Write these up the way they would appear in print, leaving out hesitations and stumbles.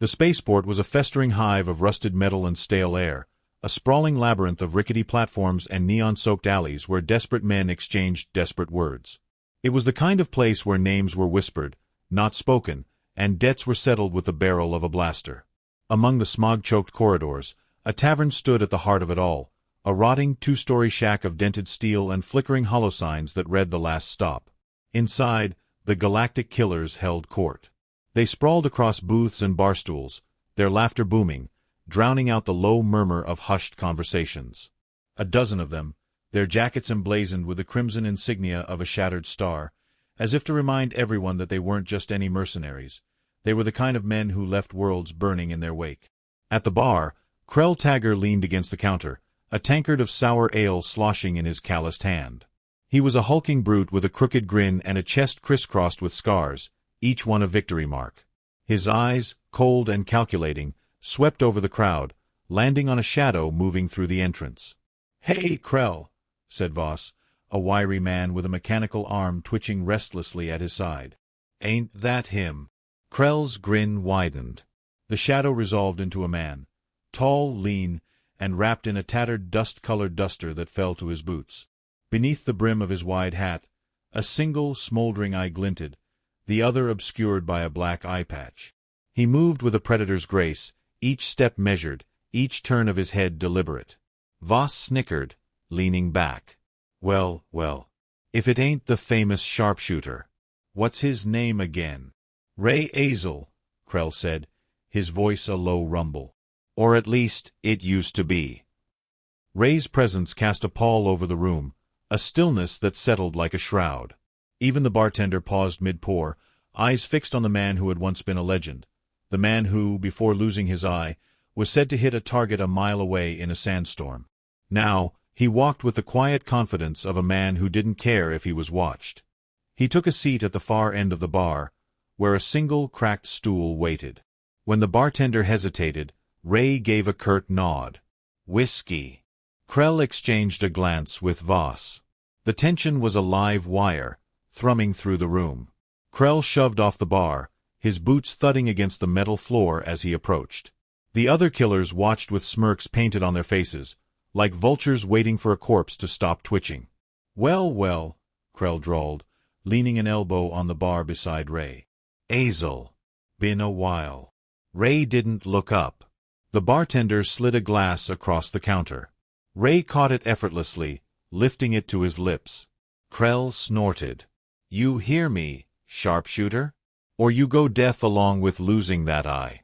The spaceport was a festering hive of rusted metal and stale air, a sprawling labyrinth of rickety platforms and neon-soaked alleys where desperate men exchanged desperate words. It was the kind of place where names were whispered, not spoken, and debts were settled with the barrel of a blaster. Among the smog-choked corridors, a tavern stood at the heart of it all, a rotting two-story shack of dented steel and flickering holosigns that read the last stop. Inside, the Galactic killers held court. They sprawled across booths and barstools, their laughter booming, drowning out the low murmur of hushed conversations. A dozen of them, their jackets emblazoned with the crimson insignia of a shattered star, as if to remind everyone that they weren't just any mercenaries. They were the kind of men who left worlds burning in their wake. At the bar, Krell Tagger leaned against the counter, a tankard of sour ale sloshing in his calloused hand. He was a hulking brute with a crooked grin and a chest crisscrossed with scars, each one a victory mark. His eyes, cold and calculating, swept over the crowd, landing on a shadow moving through the entrance. "Hey, Krell," said Voss, a wiry man with a mechanical arm twitching restlessly at his side. "Ain't that him?" Krell's grin widened. The shadow resolved into a man, tall, lean, and wrapped in a tattered dust-colored duster that fell to his boots. Beneath the brim of his wide hat, a single smoldering eye glinted, the other obscured by a black eye patch. He moved with a predator's grace, each step measured, each turn of his head deliberate. Voss snickered, leaning back. Well, if it ain't the famous sharpshooter. What's his name again?" "Ray Azel," Krell said, his voice a low rumble. "Or at least, it used to be." Ray's presence cast a pall over the room, a stillness that settled like a shroud. Even the bartender paused mid-pour, eyes fixed on the man who had once been a legend, the man who, before losing his eye, was said to hit a target a mile away in a sandstorm. Now, he walked with the quiet confidence of a man who didn't care if he was watched. He took a seat at the far end of the bar, where a single cracked stool waited. When the bartender hesitated, Ray gave a curt nod. "Whiskey." Krell exchanged a glance with Voss. The tension was a live wire, thrumming through the room. Krell shoved off the bar, his boots thudding against the metal floor as he approached. The other killers watched with smirks painted on their faces, like vultures waiting for a corpse to stop twitching. Well, Krell drawled, leaning an elbow on the bar beside Ray. "Azel. Been a while." Ray didn't look up. The bartender slid a glass across the counter. Ray caught it effortlessly, lifting it to his lips. Krell snorted. "You hear me, sharpshooter? Or you go deaf along with losing that eye."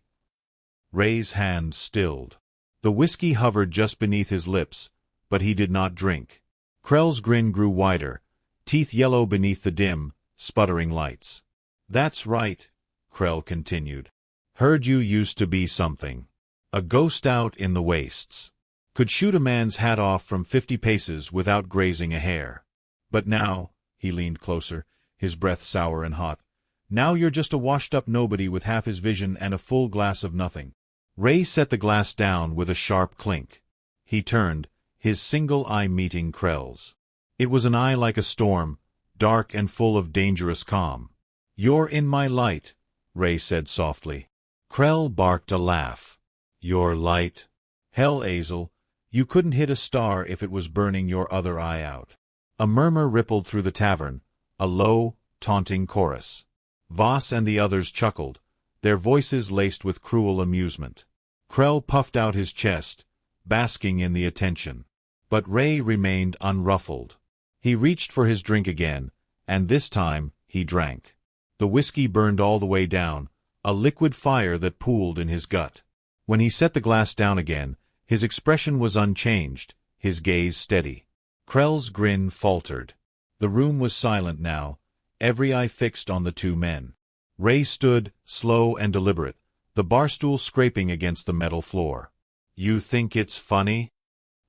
Ray's hand stilled. The whiskey hovered just beneath his lips, but he did not drink. Krell's grin grew wider, teeth yellow beneath the dim, sputtering lights. "That's right," Krell continued. "Heard you used to be something. A ghost out in the wastes. Could shoot a man's hat off from 50 paces without grazing a hair. But now," he leaned closer, his breath sour and hot, "now you're just a washed-up nobody with half his vision and a full glass of nothing." Ray set the glass down with a sharp clink. He turned, his single eye meeting Krell's. It was an eye like a storm, dark and full of dangerous calm. "You're in my light," Ray said softly. Krell barked a laugh. "Your light? Hell, Azel, you couldn't hit a star if it was burning your other eye out." A murmur rippled through the tavern, a low, taunting chorus. Voss and the others chuckled, their voices laced with cruel amusement. Krell puffed out his chest, basking in the attention. But Ray remained unruffled. He reached for his drink again, and this time he drank. The whiskey burned all the way down, a liquid fire that pooled in his gut. When he set the glass down again, his expression was unchanged, his gaze steady. Krell's grin faltered. The room was silent now, every eye fixed on the two men. Ray stood, slow and deliberate, the barstool scraping against the metal floor. "You think it's funny?"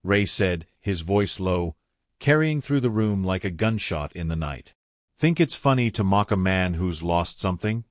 Ray said, his voice low, carrying through the room like a gunshot in the night. "Think it's funny to mock a man who's lost something?"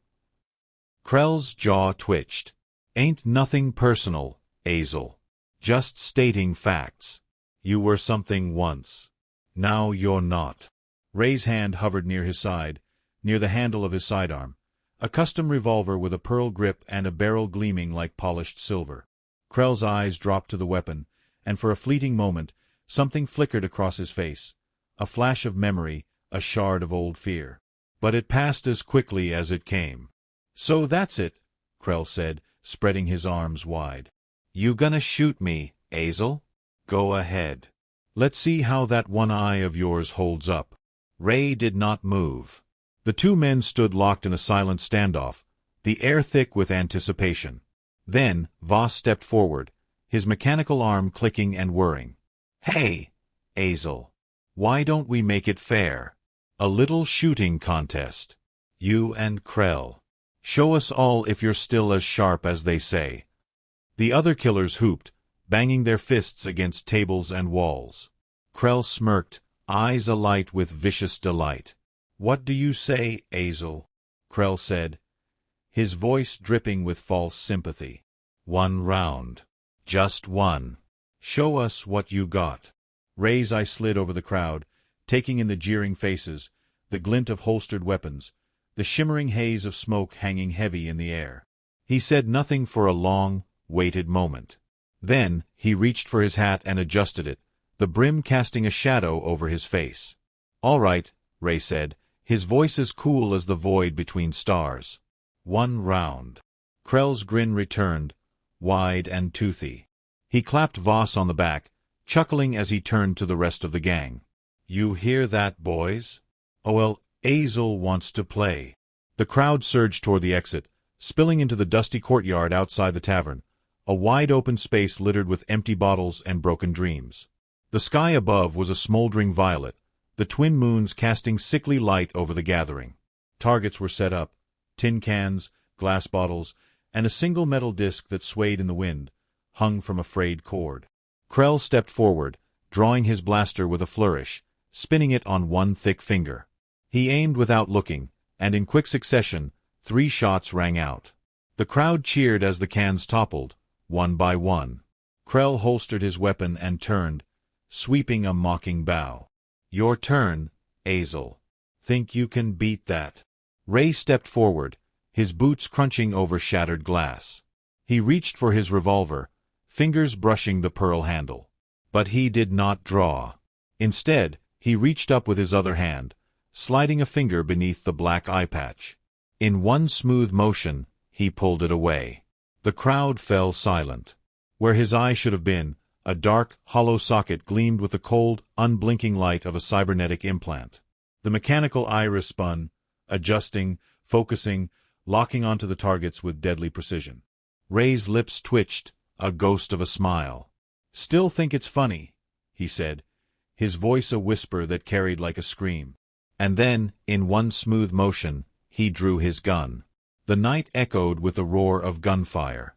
Krell's jaw twitched. "Ain't nothing personal, Azel. Just stating facts. You were something once. Now you're not." Ray's hand hovered near his side, near the handle of his sidearm, A custom revolver with a pearl grip and a barrel gleaming like polished silver. Krell's eyes dropped to the weapon, and for a fleeting moment, something flickered across his face. A flash of memory, a shard of old fear. But it passed as quickly as it came. "So that's it," Krell said, spreading his arms wide. "You gonna shoot me, Azel? Go ahead. Let's see how that one eye of yours holds up." Ray did not move. The two men stood locked in a silent standoff, the air thick with anticipation. Then, Voss stepped forward, his mechanical arm clicking and whirring. "Hey, Azel. Why don't we make it fair? A little shooting contest. You and Krell. Show us all if you're still as sharp as they say." The other killers hooped, banging their fists against tables and walls. Krell smirked, eyes alight with vicious delight. "What do you say, Azel?" Krell said, his voice dripping with false sympathy. "One round. Just one. Show us what you got." Ray's eye slid over the crowd, taking in the jeering faces, the glint of holstered weapons, the shimmering haze of smoke hanging heavy in the air. He said nothing for a long, waited moment. Then, he reached for his hat and adjusted it, the brim casting a shadow over his face. "All right," Ray said, his voice as cool as the void between stars. "One round." Krell's grin returned, wide and toothy. He clapped Voss on the back, chuckling as he turned to the rest of the gang. "You hear that, boys? Oh well, Azel wants to play." The crowd surged toward the exit, spilling into the dusty courtyard outside the tavern, a wide-open space littered with empty bottles and broken dreams. The sky above was a smoldering violet, the twin moons casting sickly light over the gathering. Targets were set up, tin cans, glass bottles, and a single metal disc that swayed in the wind, hung from a frayed cord. Krell stepped forward, drawing his blaster with a flourish, spinning it on one thick finger. He aimed without looking, and in quick succession, 3 shots rang out. The crowd cheered as the cans toppled, one by one. Krell holstered his weapon and turned, sweeping a mocking bow. "Your turn, Azel. Think you can beat that?" Ray stepped forward, his boots crunching over shattered glass. He reached for his revolver, fingers brushing the pearl handle. But he did not draw. Instead, he reached up with his other hand, sliding a finger beneath the black eye patch. In one smooth motion, he pulled it away. The crowd fell silent. Where his eye should have been, a dark, hollow socket gleamed with the cold, unblinking light of a cybernetic implant. The mechanical iris spun, adjusting, focusing, locking onto the targets with deadly precision. Ray's lips twitched, a ghost of a smile. "Still think it's funny," he said, his voice a whisper that carried like a scream. And then, in one smooth motion, he drew his gun. The night echoed with the roar of gunfire.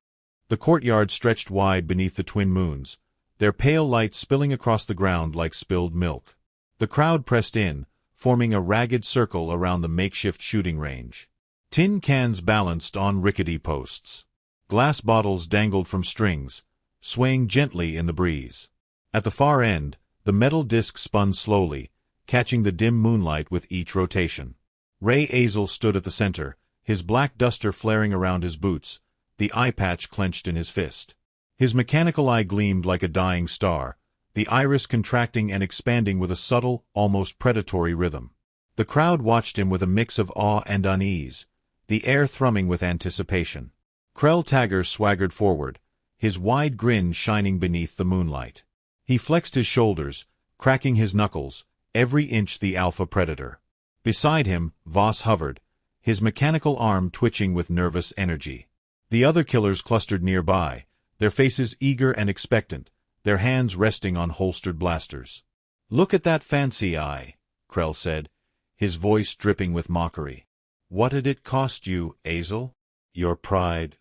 The courtyard stretched wide beneath the twin moons, their pale light spilling across the ground like spilled milk. The crowd pressed in, forming a ragged circle around the makeshift shooting range. Tin cans balanced on rickety posts. Glass bottles dangled from strings, swaying gently in the breeze. At the far end, the metal disc spun slowly, catching the dim moonlight with each rotation. Ray Azel stood at the center, his black duster flaring around his boots, the eye patch clenched in his fist. His mechanical eye gleamed like a dying star, the iris contracting and expanding with a subtle, almost predatory rhythm. The crowd watched him with a mix of awe and unease, the air thrumming with anticipation. Krell Tagger swaggered forward, his wide grin shining beneath the moonlight. He flexed his shoulders, cracking his knuckles, every inch the alpha predator. Beside him, Voss hovered, his mechanical arm twitching with nervous energy. The other killers clustered nearby, their faces eager and expectant, their hands resting on holstered blasters. "Look at that fancy eye," Krell said, his voice dripping with mockery. "What'd it cost you, Azel? Your pride?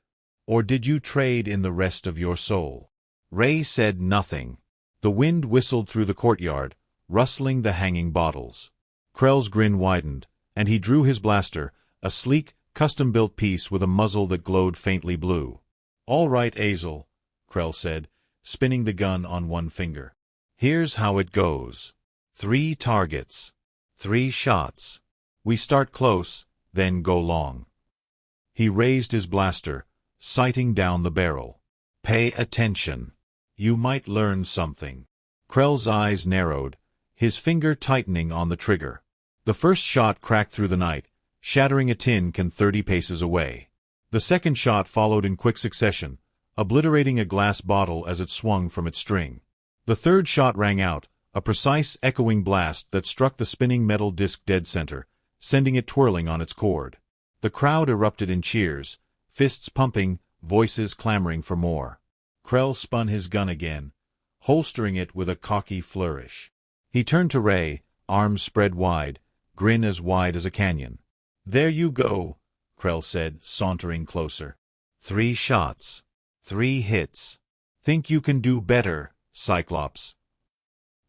Or did you trade in the rest of your soul?" Ray said nothing. The wind whistled through the courtyard, rustling the hanging bottles. Krell's grin widened, and he drew his blaster, a sleek, custom-built piece with a muzzle that glowed faintly blue. "All right, Azel," Krell said, spinning the gun on one finger. "Here's how it goes. 3 targets. 3 shots. We start close, then go long. He raised his blaster, sighting down the barrel. "Pay attention. You might learn something." Krell's eyes narrowed, his finger tightening on the trigger. The first shot cracked through the night, shattering a tin can 30 paces away. The second shot followed in quick succession, obliterating a glass bottle as it swung from its string. The third shot rang out, a precise echoing blast that struck the spinning metal disc dead center, sending it twirling on its cord. The crowd erupted in cheers, fists pumping, voices clamoring for more. Krell spun his gun again, holstering it with a cocky flourish. He turned to Ray, arms spread wide, grin as wide as a canyon. "There you go," Krell said, sauntering closer. 3 shots. 3 hits. "Think you can do better, Cyclops."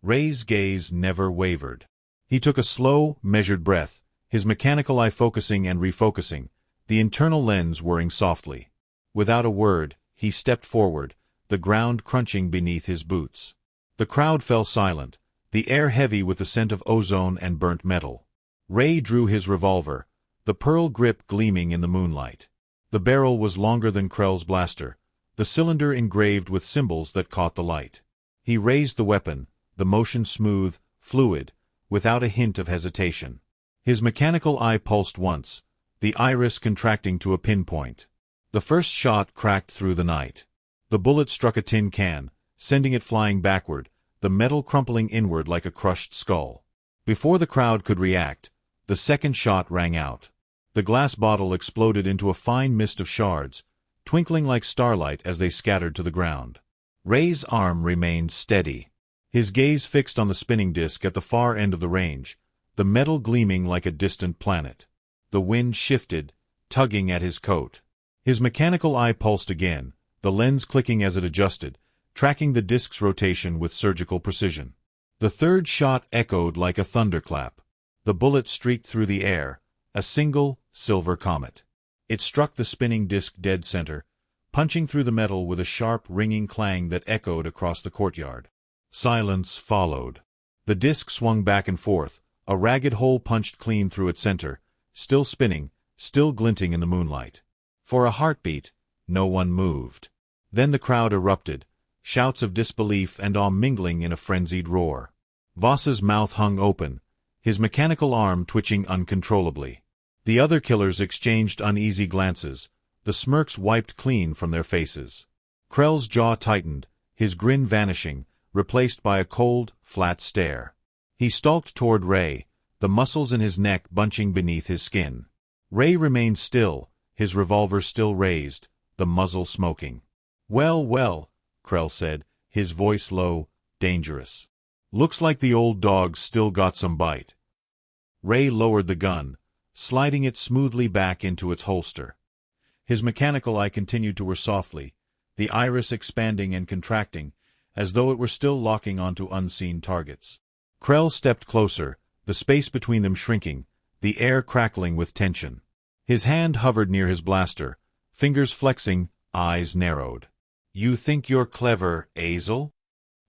Ray's gaze never wavered. He took a slow, measured breath, his mechanical eye focusing and refocusing, the internal lens whirring softly. Without a word, he stepped forward, the ground crunching beneath his boots. The crowd fell silent, the air heavy with the scent of ozone and burnt metal. Ray drew his revolver, the pearl grip gleaming in the moonlight. The barrel was longer than Krell's blaster, the cylinder engraved with symbols that caught the light. He raised the weapon, the motion smooth, fluid, without a hint of hesitation. His mechanical eye pulsed once, the iris contracting to a pinpoint. The first shot cracked through the night. The bullet struck a tin can, sending it flying backward, the metal crumpling inward like a crushed skull. Before the crowd could react, the second shot rang out. The glass bottle exploded into a fine mist of shards, twinkling like starlight as they scattered to the ground. Ray's arm remained steady, his gaze fixed on the spinning disk at the far end of the range, the metal gleaming like a distant planet. The wind shifted, tugging at his coat. His mechanical eye pulsed again, the lens clicking as it adjusted, tracking the disk's rotation with surgical precision. The third shot echoed like a thunderclap. The bullet streaked through the air, a single, silver comet. It struck the spinning disk dead center, punching through the metal with a sharp, ringing clang that echoed across the courtyard. Silence followed. The disk swung back and forth, a ragged hole punched clean through its center, still spinning, still glinting in the moonlight. For a heartbeat, no one moved. Then the crowd erupted, shouts of disbelief and awe mingling in a frenzied roar. Voss's mouth hung open, his mechanical arm twitching uncontrollably. The other killers exchanged uneasy glances, the smirks wiped clean from their faces. Krell's jaw tightened, his grin vanishing, replaced by a cold, flat stare. He stalked toward Ray, the muscles in his neck bunching beneath his skin. Ray remained still, his revolver still raised, the muzzle smoking. "Well, well," Krell said, his voice low, dangerous. "Looks like the old dog's still got some bite." Ray lowered the gun, sliding it smoothly back into its holster. His mechanical eye continued to whir softly, the iris expanding and contracting, as though it were still locking onto unseen targets. Krell stepped closer, the space between them shrinking, the air crackling with tension. His hand hovered near his blaster, fingers flexing, eyes narrowed. "You think you're clever, Azel?"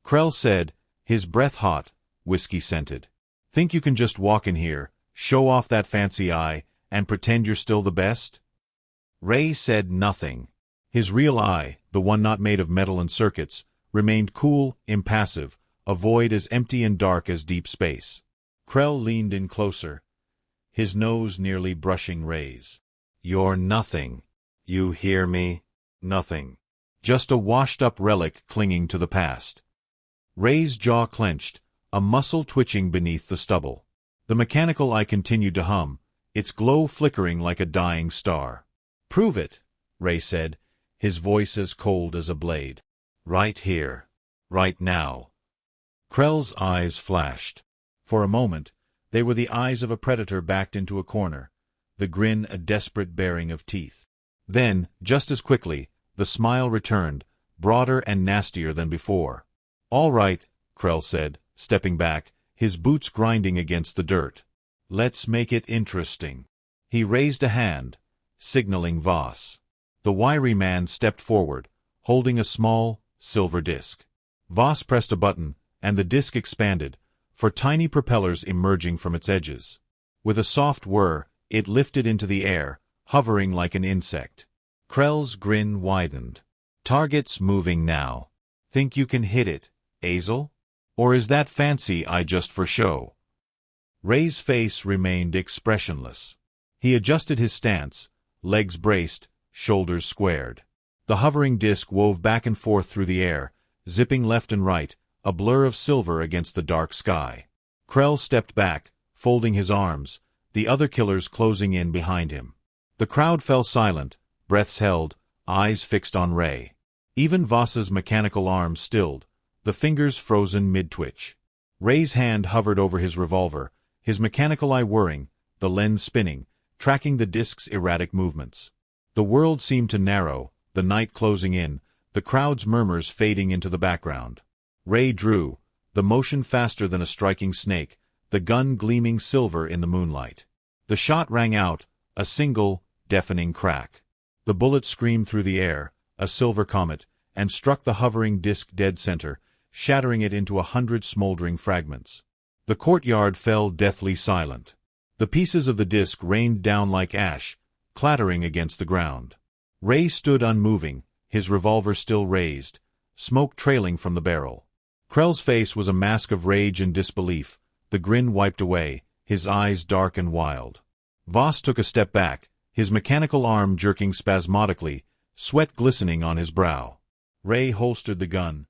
Krell said, his breath hot, whiskey-scented. "Think you can just walk in here, show off that fancy eye, and pretend you're still the best?" Ray said nothing. His real eye, the one not made of metal and circuits, remained cool, impassive, a void as empty and dark as deep space. Krell leaned in closer, his nose nearly brushing Ray's. "You're nothing. You hear me? Nothing. Just a washed-up relic clinging to the past." Ray's jaw clenched, a muscle twitching beneath the stubble. The mechanical eye continued to hum, its glow flickering like a dying star. "Prove it," Ray said, his voice as cold as a blade. "Right here. Right now." Krell's eyes flashed. For a moment, they were the eyes of a predator backed into a corner, the grin a desperate baring of teeth. Then, just as quickly, the smile returned, broader and nastier than before. "All right," Krell said, stepping back, his boots grinding against the dirt. "Let's make it interesting." He raised a hand, signaling Voss. The wiry man stepped forward, holding a small, silver disc. Voss pressed a button, and the disc expanded, for tiny propellers emerging from its edges. With a soft whir, it lifted into the air, hovering like an insect. Krell's grin widened. Target's moving now. Think you can hit it, Azel? Or is that fancy eye just for show? Ray's face remained expressionless. He adjusted his stance, legs braced, shoulders squared. The hovering disc wove back and forth through the air, zipping left and right, a blur of silver against the dark sky. Krell stepped back, folding his arms, the other killers closing in behind him. The crowd fell silent, breaths held, eyes fixed on Ray. Even Voss's mechanical arms stilled, the fingers frozen mid-twitch. Ray's hand hovered over his revolver, his mechanical eye whirring, the lens spinning, tracking the disc's erratic movements. The world seemed to narrow, the night closing in, the crowd's murmurs fading into the background. Ray drew, the motion faster than a striking snake, the gun gleaming silver in the moonlight. The shot rang out, a single, deafening crack. The bullet screamed through the air, a silver comet, and struck the hovering disc dead center, shattering it into 100 smoldering fragments. The courtyard fell deathly silent. The pieces of the disc rained down like ash, clattering against the ground. Ray stood unmoving, his revolver still raised, smoke trailing from the barrel. Krell's face was a mask of rage and disbelief, the grin wiped away, his eyes dark and wild. Voss took a step back, his mechanical arm jerking spasmodically, sweat glistening on his brow. Ray holstered the gun,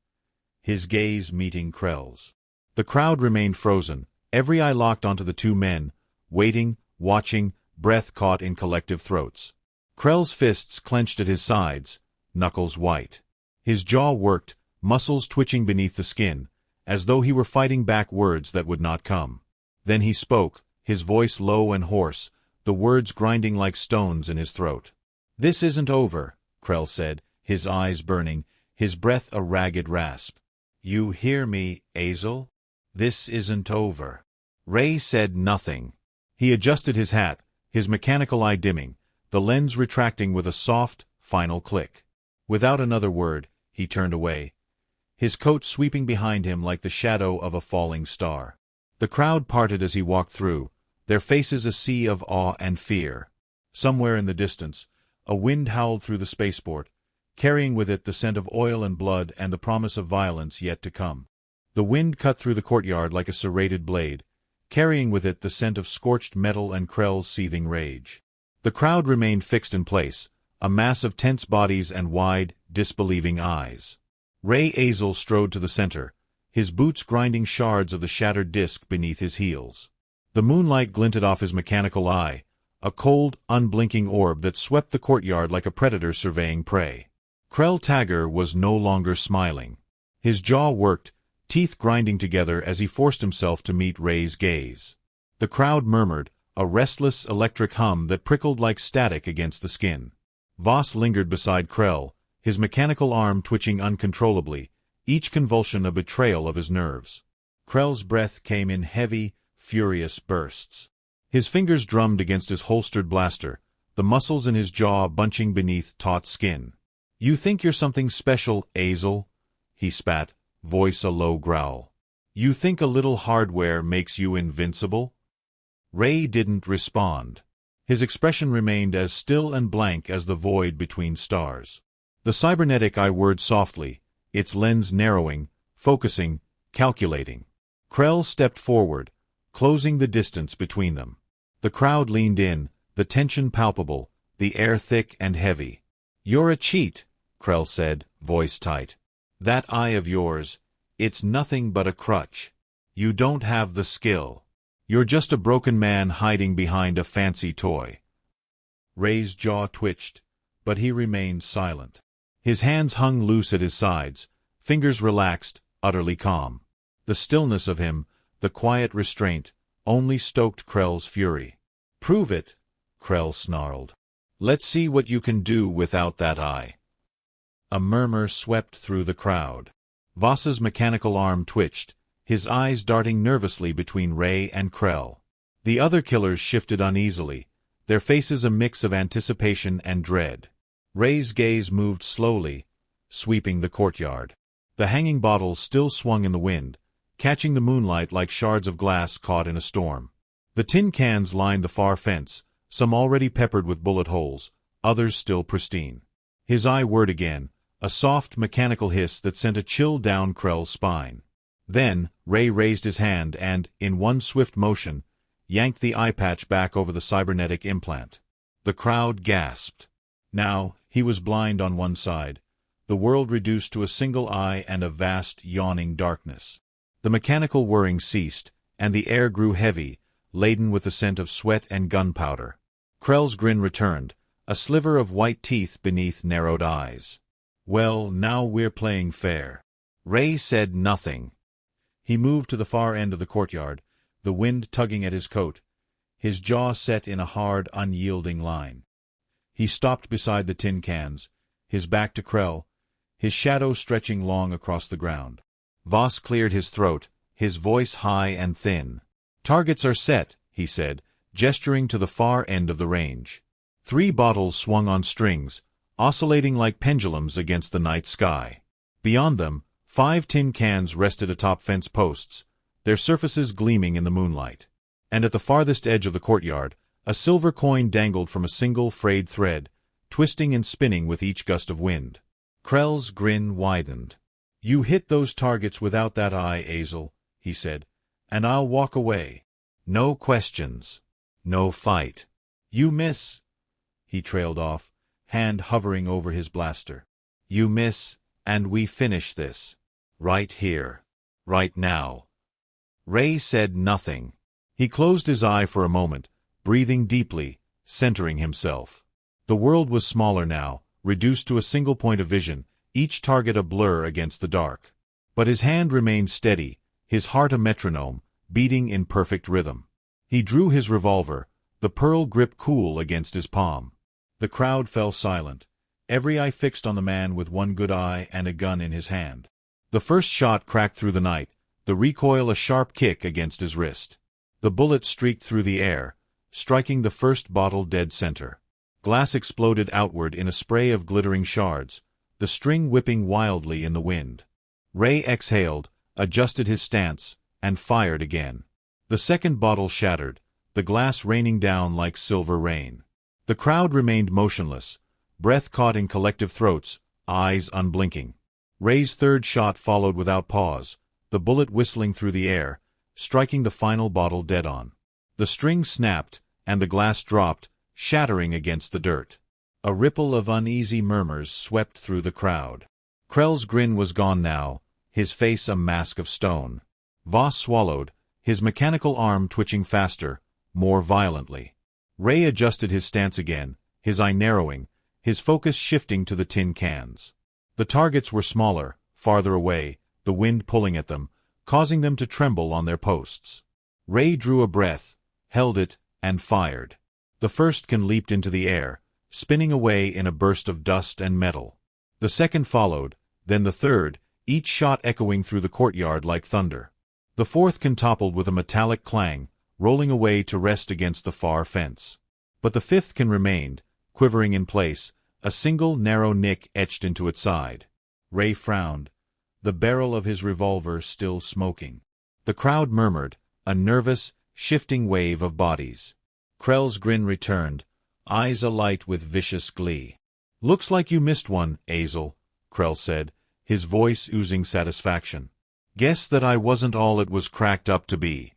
his gaze meeting Krell's. The crowd remained frozen, every eye locked onto the two men, waiting, watching, breath caught in collective throats. Krell's fists clenched at his sides, knuckles white. His jaw worked, muscles twitching beneath the skin, as though he were fighting back words that would not come. Then he spoke, his voice low and hoarse, the words grinding like stones in his throat. "This isn't over," Krell said, his eyes burning, his breath a ragged rasp. "You hear me, Azel? This isn't over." Ray said nothing. He adjusted his hat, his mechanical eye dimming, the lens retracting with a soft, final click. Without another word, he turned away, his coat sweeping behind him like the shadow of a falling star. The crowd parted as he walked through, their faces a sea of awe and fear. Somewhere in the distance, a wind howled through the spaceport, carrying with it the scent of oil and blood and the promise of violence yet to come. The wind cut through the courtyard like a serrated blade, carrying with it the scent of scorched metal and Krell's seething rage. The crowd remained fixed in place, a mass of tense bodies and wide, disbelieving eyes. Ray Azel strode to the center, his boots grinding shards of the shattered disc beneath his heels. The moonlight glinted off his mechanical eye, a cold, unblinking orb that swept the courtyard like a predator surveying prey. Krell Tagger was no longer smiling. His jaw worked, teeth grinding together as he forced himself to meet Ray's gaze. The crowd murmured, a restless electric hum that prickled like static against the skin. Voss lingered beside Krell, his mechanical arm twitching uncontrollably, each convulsion a betrayal of his nerves. Krell's breath came in heavy, furious bursts. His fingers drummed against his holstered blaster, the muscles in his jaw bunching beneath taut skin. "You think you're something special, Azel?" he spat, voice a low growl. "You think a little hardware makes you invincible?" Ray didn't respond. His expression remained as still and blank as the void between stars. The cybernetic eye whirred softly, its lens narrowing, focusing, calculating. Krell stepped forward, closing the distance between them. The crowd leaned in, the tension palpable, the air thick and heavy. "You're a cheat," Krell said, voice tight. "That eye of yours, it's nothing but a crutch. You don't have the skill. You're just a broken man hiding behind a fancy toy." Ray's jaw twitched, but he remained silent. His hands hung loose at his sides, fingers relaxed, utterly calm. The stillness of him, the quiet restraint, only stoked Krell's fury. "Prove it," Krell snarled. "Let's see what you can do without that eye." A murmur swept through the crowd. Voss's mechanical arm twitched, his eyes darting nervously between Ray and Krell. The other killers shifted uneasily, their faces a mix of anticipation and dread. Ray's gaze moved slowly, sweeping the courtyard. The hanging bottles still swung in the wind, catching the moonlight like shards of glass caught in a storm. The tin cans lined the far fence, some already peppered with bullet holes, others still pristine. His eye whirred again, a soft mechanical hiss that sent a chill down Krell's spine. Then, Ray raised his hand and, in one swift motion, yanked the eye patch back over the cybernetic implant. The crowd gasped. Now, he was blind on one side, the world reduced to a single eye and a vast, yawning darkness. The mechanical whirring ceased, and the air grew heavy, laden with the scent of sweat and gunpowder. Krell's grin returned, a sliver of white teeth beneath narrowed eyes. "Well, now we're playing fair." Ray said nothing. He moved to the far end of the courtyard, the wind tugging at his coat, his jaw set in a hard, unyielding line. He stopped beside the tin cans, his back to Krell, his shadow stretching long across the ground. Voss cleared his throat, his voice high and thin. "Targets are set," he said, gesturing to the far end of the range. 3 bottles swung on strings, oscillating like pendulums against the night sky. Beyond them, 5 tin cans rested atop fence posts, their surfaces gleaming in the moonlight. And at the farthest edge of the courtyard, a silver coin dangled from a single frayed thread, twisting and spinning with each gust of wind. Krell's grin widened. "You hit those targets without that eye, Azel," he said, "and I'll walk away. No questions. No fight. You miss." He trailed off, hand hovering over his blaster. "You miss, and we finish this. Right here. Right now." Ray said nothing. He closed his eye for a moment, breathing deeply, centering himself. The world was smaller now, reduced to a single point of vision, each target a blur against the dark. But his hand remained steady, his heart a metronome, beating in perfect rhythm. He drew his revolver, the pearl grip cool against his palm. The crowd fell silent, every eye fixed on the man with one good eye and a gun in his hand. The first shot cracked through the night, the recoil a sharp kick against his wrist. The bullet streaked through the air, striking the first bottle dead center. Glass exploded outward in a spray of glittering shards, the string whipping wildly in the wind. Ray exhaled, adjusted his stance, and fired again. The second bottle shattered, the glass raining down like silver rain. The crowd remained motionless, breath caught in collective throats, eyes unblinking. Ray's third shot followed without pause, the bullet whistling through the air, striking the final bottle dead on. The string snapped, and the glass dropped, shattering against the dirt. A ripple of uneasy murmurs swept through the crowd. Krell's grin was gone now, his face a mask of stone. Voss swallowed, his mechanical arm twitching faster, more violently. Ray adjusted his stance again, his eye narrowing, his focus shifting to the tin cans. The targets were smaller, farther away, the wind pulling at them, causing them to tremble on their posts. Ray drew a breath, held it, and fired. The first can leaped into the air, spinning away in a burst of dust and metal. The second followed, then the third, each shot echoing through the courtyard like thunder. The fourth can toppled with a metallic clang, rolling away to rest against the far fence. But the fifth can remained, quivering in place, a single narrow nick etched into its side. Ray frowned, the barrel of his revolver still smoking. The crowd murmured, a nervous, shifting wave of bodies. Krell's grin returned, eyes alight with vicious glee. "Looks like you missed one, Azel," Krell said, his voice oozing satisfaction. "Guess that I wasn't all it was cracked up to be."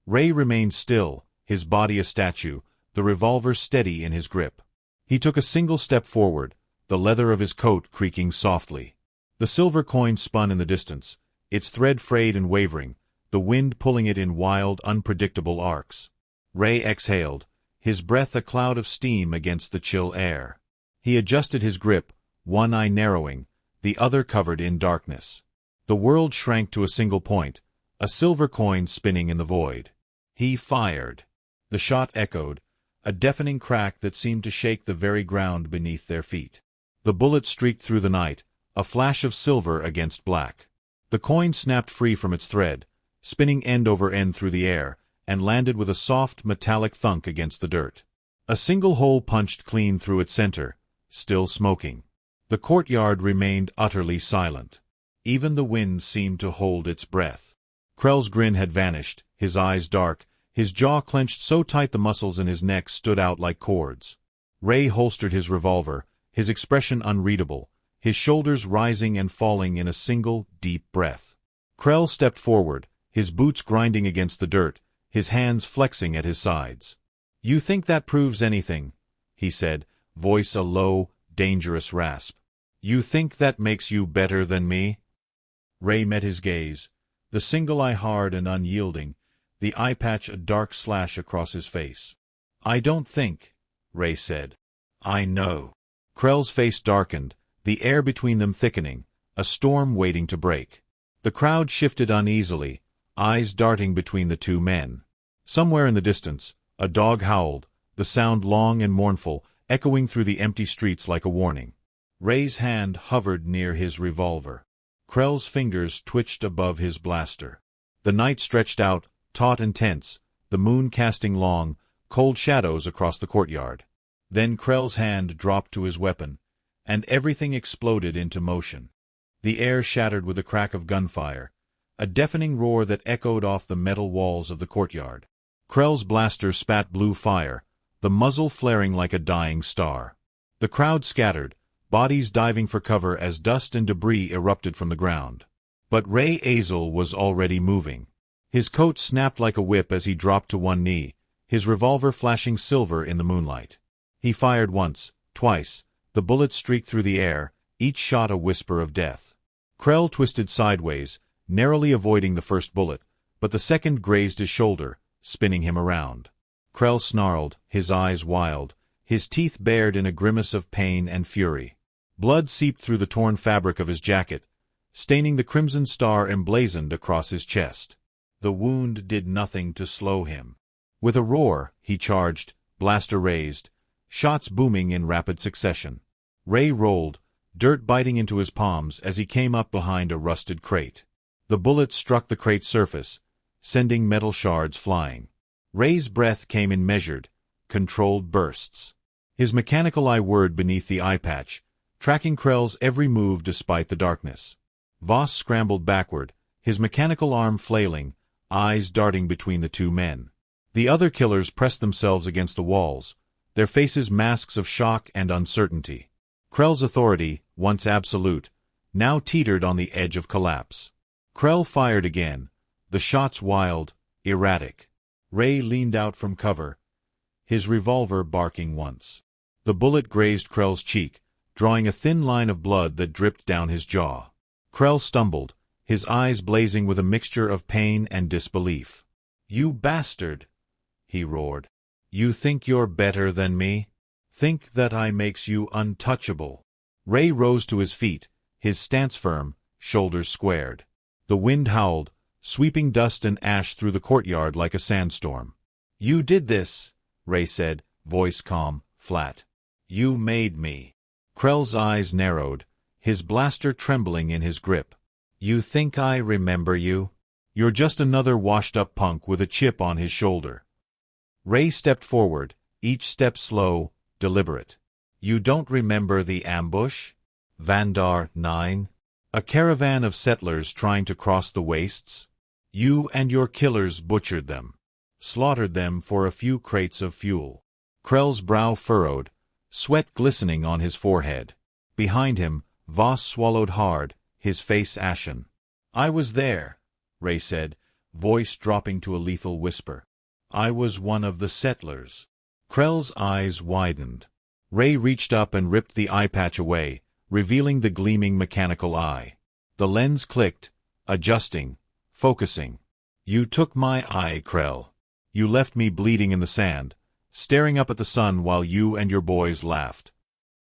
Ray remained still, his body a statue, the revolver steady in his grip. He took a single step forward, the leather of his coat creaking softly. The silver coin spun in the distance, its thread frayed and wavering, the wind pulling it in wild, unpredictable arcs. Ray exhaled, his breath a cloud of steam against the chill air. He adjusted his grip, one eye narrowing, the other covered in darkness. The world shrank to a single point, a silver coin spinning in the void. He fired. The shot echoed, a deafening crack that seemed to shake the very ground beneath their feet. The bullet streaked through the night, a flash of silver against black. The coin snapped free from its thread, spinning end over end through the air, and landed with a soft, metallic thunk against the dirt. A single hole punched clean through its center, still smoking. The courtyard remained utterly silent. Even the wind seemed to hold its breath. Krell's grin had vanished, his eyes dark, His jaw clenched so tight the muscles in his neck stood out like cords. Ray holstered his revolver, his expression unreadable, his shoulders rising and falling in a single, deep breath. Krell stepped forward, his boots grinding against the dirt, his hands flexing at his sides. "You think that proves anything?" he said, voice a low, dangerous rasp. "You think that makes you better than me?" Ray met his gaze, the single eye hard and unyielding, the eye patch a dark slash across his face. "I don't think," Ray said. "I know." Krell's face darkened, the air between them thickening, a storm waiting to break. The crowd shifted uneasily, eyes darting between the two men. Somewhere in the distance, a dog howled, the sound long and mournful, echoing through the empty streets like a warning. Ray's hand hovered near his revolver. Krell's fingers twitched above his blaster. The night stretched out, taut and tense, the moon casting long, cold shadows across the courtyard. Then Krell's hand dropped to his weapon, and everything exploded into motion. The air shattered with the crack of gunfire, a deafening roar that echoed off the metal walls of the courtyard. Krell's blaster spat blue fire, the muzzle flaring like a dying star. The crowd scattered, bodies diving for cover as dust and debris erupted from the ground. But Ray Azel was already moving. His coat snapped like a whip as he dropped to one knee, his revolver flashing silver in the moonlight. He fired once, twice, the bullets streaked through the air, each shot a whisper of death. Krell twisted sideways, narrowly avoiding the first bullet, but the second grazed his shoulder, spinning him around. Krell snarled, his eyes wild, his teeth bared in a grimace of pain and fury. Blood seeped through the torn fabric of his jacket, staining the crimson star emblazoned across his chest. The wound did nothing to slow him. With a roar, he charged, blaster raised, shots booming in rapid succession. Ray rolled, dirt biting into his palms as he came up behind a rusted crate. The bullet struck the crate's surface, sending metal shards flying. Ray's breath came in measured, controlled bursts. His mechanical eye whirred beneath the eye patch, tracking Krell's every move despite the darkness. Voss scrambled backward, his mechanical arm flailing, eyes darting between the two men. The other killers pressed themselves against the walls, their faces masks of shock and uncertainty. Krell's authority, once absolute, now teetered on the edge of collapse. Krell fired again, the shots wild, erratic. Ray leaned out from cover, his revolver barking once. The bullet grazed Krell's cheek, drawing a thin line of blood that dripped down his jaw. Krell stumbled, his eyes blazing with a mixture of pain and disbelief. "You bastard!" he roared. "You think you're better than me? Think that I makes you untouchable?" Ray rose to his feet, his stance firm, shoulders squared. The wind howled, sweeping dust and ash through the courtyard like a sandstorm. "You did this," Ray said, voice calm, flat. "You made me." Krell's eyes narrowed, his blaster trembling in his grip. "You think I remember you? You're just another washed-up punk with a chip on his shoulder." Ray stepped forward, each step slow, deliberate. "You don't remember the ambush? Vandar 9? A caravan of settlers trying to cross the wastes? You and your killers butchered them. Slaughtered them for a few crates of fuel." Krell's brow furrowed, sweat glistening on his forehead. Behind him, Voss swallowed hard, his face ashen. "I was there," Ray said, voice dropping to a lethal whisper. "I was one of the settlers." Krell's eyes widened. Ray reached up and ripped the eye patch away, revealing the gleaming mechanical eye. The lens clicked, adjusting, focusing. "You took my eye, Krell. You left me bleeding in the sand, staring up at the sun while you and your boys laughed."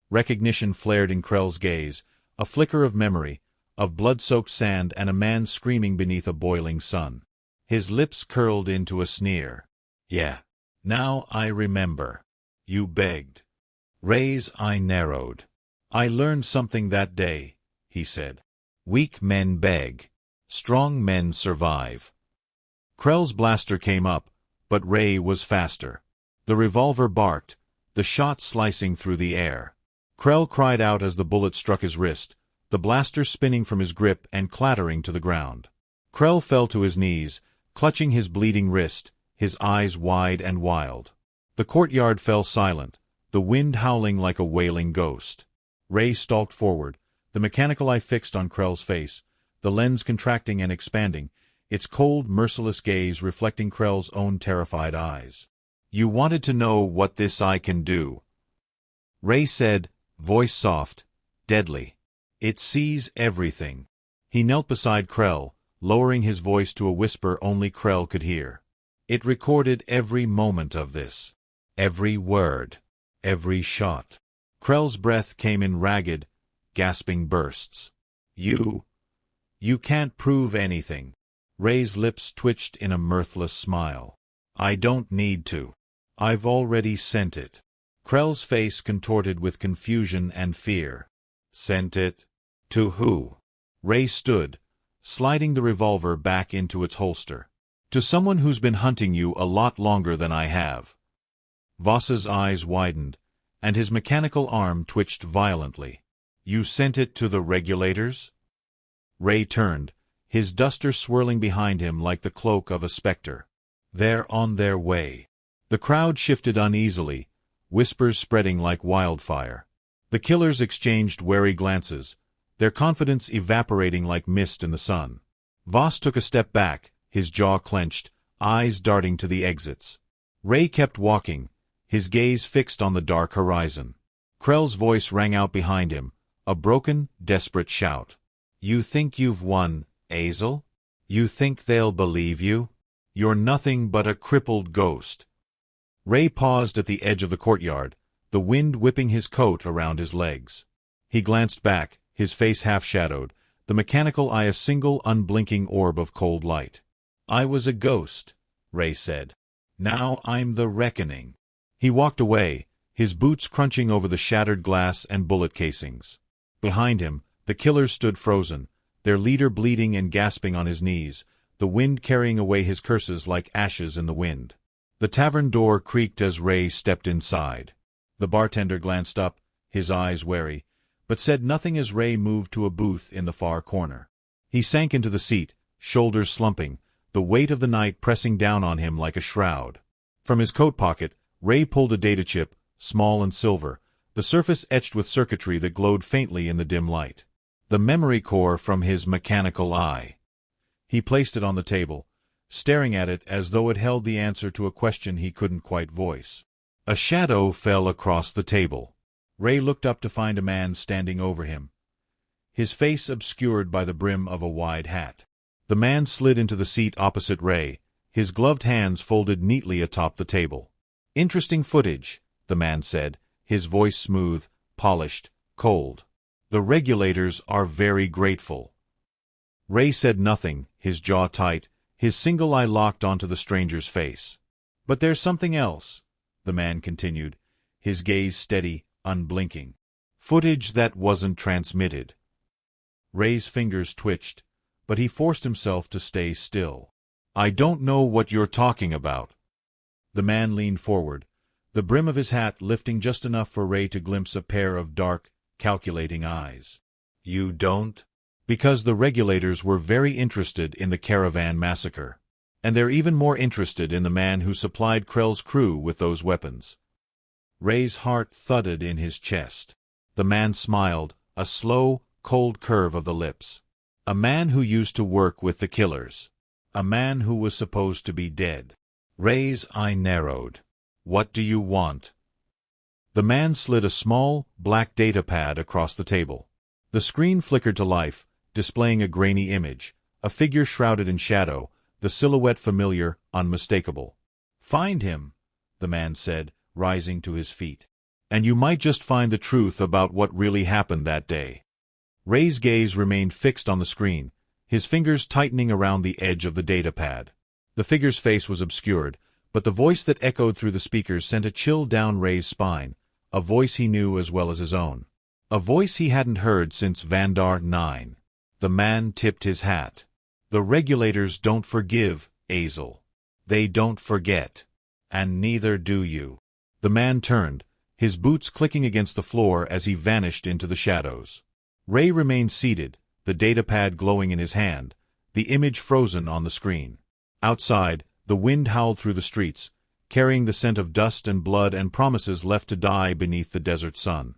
Recognition flared in Krell's gaze, a flicker of memory, of blood-soaked sand and a man screaming beneath a boiling sun. His lips curled into a sneer. "Yeah. Now I remember. You begged." Ray's eye narrowed. "I learned something that day," he said. "Weak men beg. Strong men survive." Krell's blaster came up, but Ray was faster. The revolver barked, the shot slicing through the air. Krell cried out as the bullet struck his wrist, the blaster spinning from his grip and clattering to the ground. Krell fell to his knees, clutching his bleeding wrist, his eyes wide and wild. The courtyard fell silent, the wind howling like a wailing ghost. Ray stalked forward, the mechanical eye fixed on Krell's face, the lens contracting and expanding, its cold, merciless gaze reflecting Krell's own terrified eyes. "You wanted to know what this eye can do," Ray said, voice soft, deadly. "It sees everything." He knelt beside Krell, lowering his voice to a whisper only Krell could hear. "It recorded every moment of this. Every word. Every shot." Krell's breath came in ragged, gasping bursts. You can't prove anything." Ray's lips twitched in a mirthless smile. "I don't need to. I've already sent it." Krell's face contorted with confusion and fear. "Sent it? To who?" Ray stood, sliding the revolver back into its holster. "To someone who's been hunting you a lot longer than I have." Voss's eyes widened, and his mechanical arm twitched violently. "You sent it to the regulators?" Ray turned, his duster swirling behind him like the cloak of a specter. "They're on their way." The crowd shifted uneasily, whispers spreading like wildfire. The killers exchanged wary glances, their confidence evaporating like mist in the sun. Voss took a step back, his jaw clenched, eyes darting to the exits. Ray kept walking, his gaze fixed on the dark horizon. Krell's voice rang out behind him, a broken, desperate shout. "You think you've won, Azel? You think they'll believe you? You're nothing but a crippled ghost." Ray paused at the edge of the courtyard, the wind whipping his coat around his legs. He glanced back, his face half-shadowed, the mechanical eye a single unblinking orb of cold light. "I was a ghost," Ray said. "Now I'm the reckoning." He walked away, his boots crunching over the shattered glass and bullet casings. Behind him, the killers stood frozen, their leader bleeding and gasping on his knees, the wind carrying away his curses like ashes in the wind. The tavern door creaked as Ray stepped inside. The bartender glanced up, his eyes wary, but said nothing as Ray moved to a booth in the far corner. He sank into the seat, shoulders slumping, the weight of the night pressing down on him like a shroud. From his coat pocket, Ray pulled a data chip, small and silver, the surface etched with circuitry that glowed faintly in the dim light. The memory core from his mechanical eye. He placed it on the table, staring at it as though it held the answer to a question he couldn't quite voice. A shadow fell across the table. Ray looked up to find a man standing over him, his face obscured by the brim of a wide hat. The man slid into the seat opposite Ray, his gloved hands folded neatly atop the table. "Interesting footage," the man said, his voice smooth, polished, cold. "The regulators are very grateful." Ray said nothing, his jaw tight, his single eye locked onto the stranger's face. "But there's something else," the man continued, his gaze steady, unblinking. "Footage that wasn't transmitted." Ray's fingers twitched, but he forced himself to stay still. "I don't know what you're talking about." The man leaned forward, the brim of his hat lifting just enough for Ray to glimpse a pair of dark, calculating eyes. "You don't?" "Because the regulators were very interested in the caravan massacre. And they're even more interested in the man who supplied Krell's crew with those weapons." Ray's heart thudded in his chest. The man smiled, a slow, cold curve of the lips. "A man who used to work with the killers. A man who was supposed to be dead." Ray's eye narrowed. "What do you want?" The man slid a small, black data pad across the table. The screen flickered to life, displaying a grainy image, a figure shrouded in shadow, the silhouette familiar, unmistakable. "Find him," the man said, rising to his feet. "And you might just find the truth about what really happened that day." Ray's gaze remained fixed on the screen, his fingers tightening around the edge of the data pad. The figure's face was obscured, but the voice that echoed through the speakers sent a chill down Ray's spine, a voice he knew as well as his own. A voice he hadn't heard since Vandar 9. The man tipped his hat. "The regulators don't forgive, Azel. They don't forget. And neither do you." The man turned, his boots clicking against the floor as he vanished into the shadows. Ray remained seated, the datapad glowing in his hand, the image frozen on the screen. Outside, the wind howled through the streets, carrying the scent of dust and blood and promises left to die beneath the desert sun.